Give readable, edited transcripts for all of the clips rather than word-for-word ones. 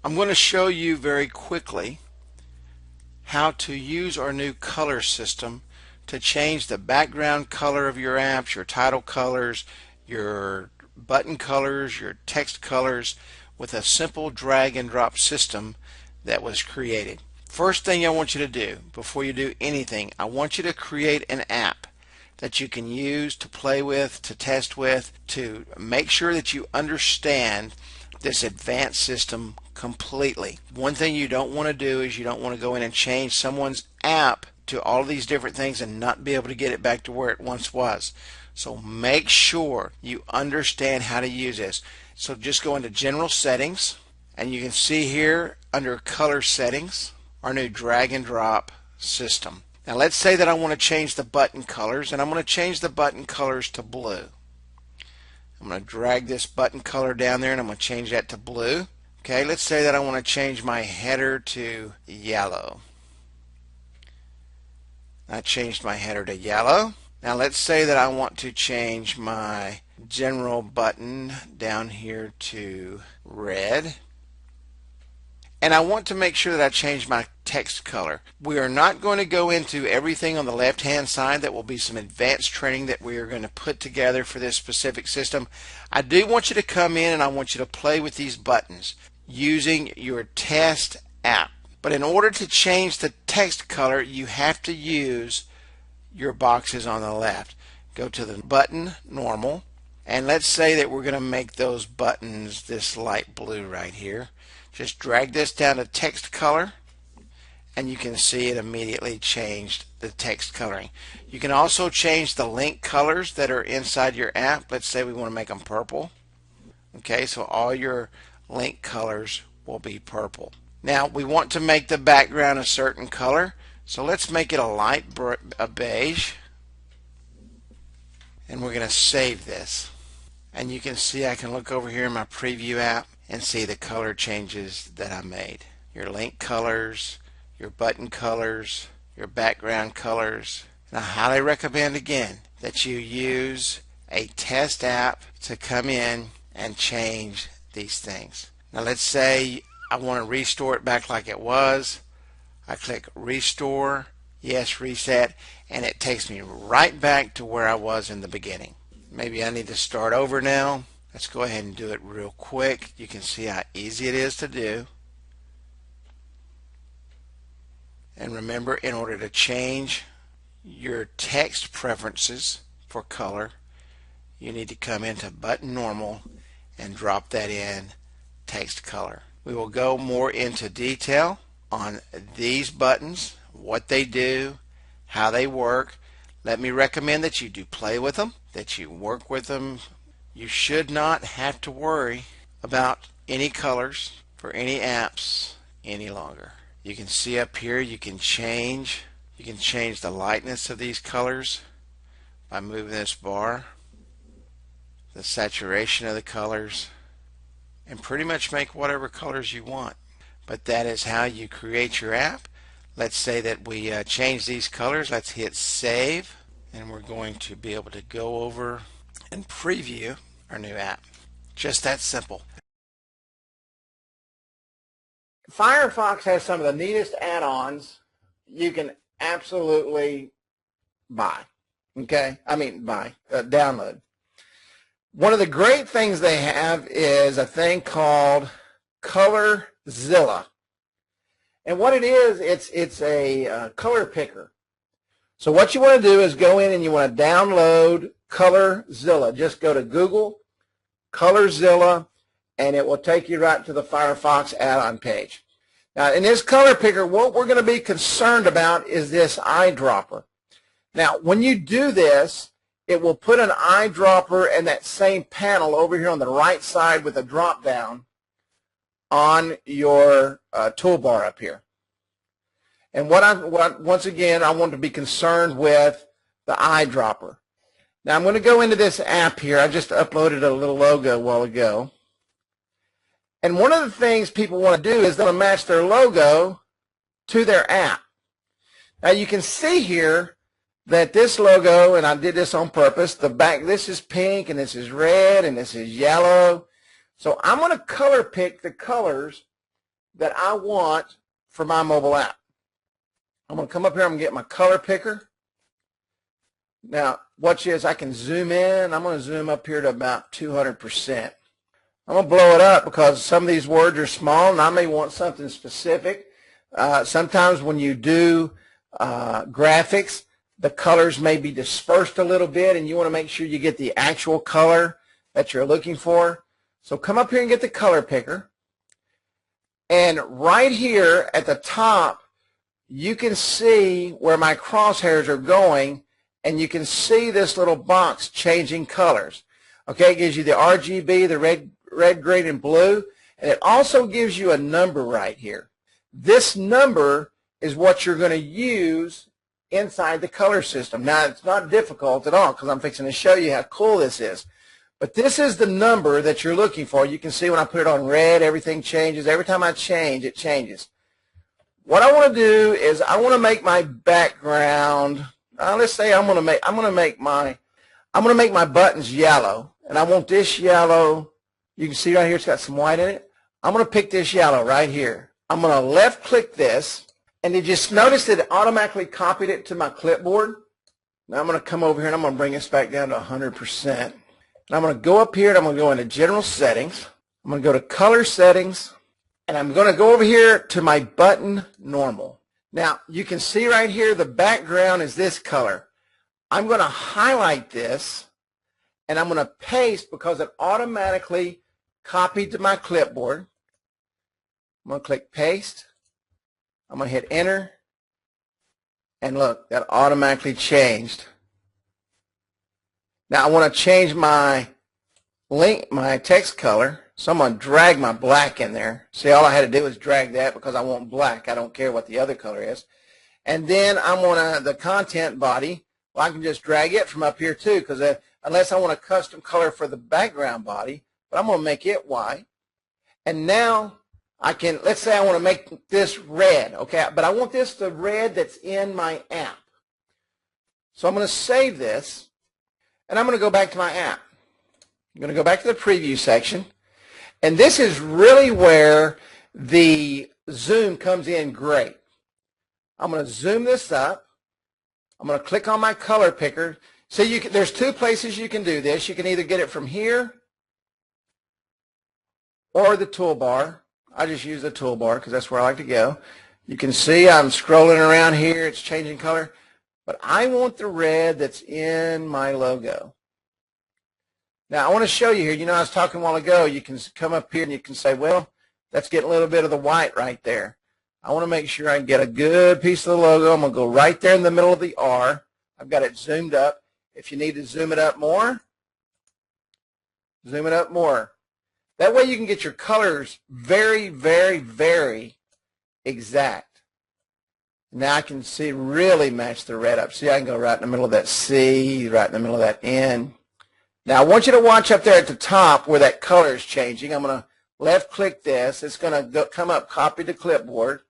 I'm going to show you very quickly how to use our new color system to change the background color of your apps, your title colors, your button colors, your text colors with a simple drag and drop system that was created. First thing I want you to do before you do anything, I want you to create an app that you can use to play with, to test with, to make sure that you understand this advanced system completely. One thing you don't want to do is you don't want to go in and change someone's app to all of these different things and not be able to get it back to where it once was. So make sure you understand how to use this. So just go into General Settings, and you can see here under Color Settings our new drag and drop system. Now let's say that I want to change the button colors, and I'm going to change the button colors to blue. I'm going to drag this button color down there and I'm going to change that to blue. Okay, let's say that I want to change my header to yellow. I changed my header to yellow. Now let's say that I want to change my general button down here to red. And I want to make sure that I change my text color. We are not going to go into everything on the left hand side. That will be some advanced training that we are going to put together for this specific system. I do want you to come in and I want you to play with these buttons using your test app. But in order to change the text color, you have to use your boxes on the left. Go to the button normal, and let's say that we're going to make those buttons this light blue right here. Just drag this down to text color, and you can see it immediately changed the text coloring. You can also change the link colors that are inside your app. Let's say we want to make them purple. Okay, so all your link colors will be purple. Now we want to make the background a certain color, so let's make it a light beige, and we're going to save this. And you can see I can look over here in my preview app and see the color changes that I made. Your link colors, your button colors, your background colors. And I highly recommend again that you use a test app to come in and change these things. Now let's say I want to restore it back like it was. I click restore, yes, reset, and it takes me right back to where I was in the beginning. Maybe I need to start over now. Let's go ahead and do it real quick. You can see how easy it is to do. And remember, in order to change your text preferences for color, you need to come into button normal and drop that in text color. We will go more into detail on these buttons, what they do, how they work. Let me recommend that you do play with them, that you work with them. You should not have to worry about any colors for any apps any longer. You can see up here you can change the lightness of these colors by moving this bar, the saturation of the colors, and pretty much make whatever colors you want. But that is how you create your app. Let's say that we change these colors. Let's hit save, and we're going to be able to go over and preview our new app. Just that simple. Firefox has some of the neatest add-ons you can absolutely buy. Okay? Download. One of the great things they have is a thing called ColorZilla. And what it is, it's a color picker. So what you want to do is go in and you want to download ColorZilla. Just go to Google, ColorZilla, and it will take you right to the Firefox add-on page. Now in this color picker, what we're going to be concerned about is this eyedropper. Now when you do this, it will put an eyedropper in that same panel over here on the right side with a drop down on your toolbar up here. And once again, I want to be concerned with the eyedropper. Now I'm going to go into this app here. I just uploaded a little logo a while ago. And one of the things people want to do is they'll match their logo to their app. Now you can see here that this logo, and I did this on purpose, this is pink and this is red and this is yellow. So I'm going to color pick the colors that I want for my mobile app. I'm going to come up here, I'm going to get my color picker. Now, watch this, I can zoom in. I'm going to zoom up here to about 200%. I'm going to blow it up because some of these words are small and I may want something specific. Sometimes when you do graphics, the colors may be dispersed a little bit and you want to make sure you get the actual color that you're looking for. So come up here and get the color picker. And right here at the top, you can see where my crosshairs are going, and you can see this little box changing colors. Okay, it gives you the RGB, the red, green, and blue, and it also gives you a number right here. This number is what you're going to use inside the color system. Now, it's not difficult at all because I'm fixing to show you how cool this is. But this is the number that you're looking for. You can see when I put it on red, everything changes. Every time I change, it changes. What I want to do is I want to make my background. Let's say I'm going to make my buttons yellow, and I want this yellow. You can see right here, it's got some white in it. I'm going to pick this yellow right here. I'm going to left-click this, and you just notice that it automatically copied it to my clipboard. Now I'm going to come over here and I'm going to bring this back down to 100%. And I'm going to go up here and I'm going to go into General Settings. I'm going to go to Color Settings, and I'm going to go over here to my button normal. Now you can see right here the background is this color. I'm going to highlight this and I'm going to paste because it automatically copied to my clipboard. I'm going to click Paste. I'm going to hit Enter, and look, that automatically changed. Now I want to change my text color, so I'm going to drag my black in there. See, all I had to do was drag that because I want black. I don't care what the other color is. And then I'm going to the content body. Well, I can just drag it from up here too, because unless I want a custom color for the background body, but I'm going to make it white. And now I can, let's say I want to make this red, okay, but I want this the red that's in my app. So I'm going to save this, and I'm going to go back to my app. I'm going to go back to the preview section, and this is really where the zoom comes in great. I'm going to zoom this up. I'm going to click on my color picker. So there's two places you can do this. You can either get it from here or the toolbar. I just use the toolbar because that's where I like to go. You can see I'm scrolling around here. It's changing color. But I want the red that's in my logo. Now I want to show you here. You know, I was talking a while ago. You can come up here and you can say, well, that's getting a little bit of the white right there. I want to make sure I can get a good piece of the logo. I'm going to go right there in the middle of the R. I've got it zoomed up. If you need to zoom it up more, zoom it up more. That way you can get your colors very, very, very exact. Now I can see really match the red up. See, I can go right in the middle of that C, right in the middle of that N. Now I want you to watch up there at the top where that color is changing. I'm going to left click this. It's going to come up, copy to clipboard.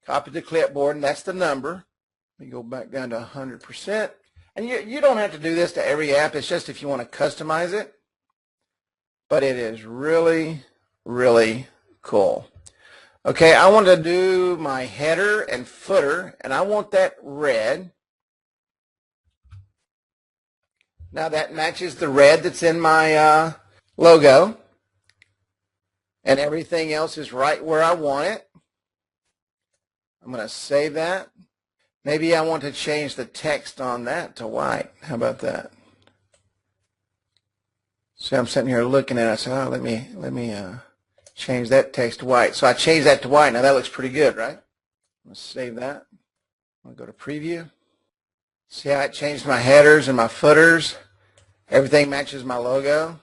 Copy to clipboard, and that's the number. Let me go back down to 100%. And you don't have to do this to every app. It's just if you want to customize it. But it is really, really cool. Okay, I want to do my header and footer, and I want that red. Now that matches the red that's in my logo, and everything else is right where I want it. I'm going to save that. Maybe I want to change the text on that to white. How about that? So I'm sitting here looking at it. I said, oh, let me change that text to white. So I changed that to white. Now that looks pretty good, right? Let's save that. I'm going to go to preview. See how it changed my headers and my footers? Everything matches my logo.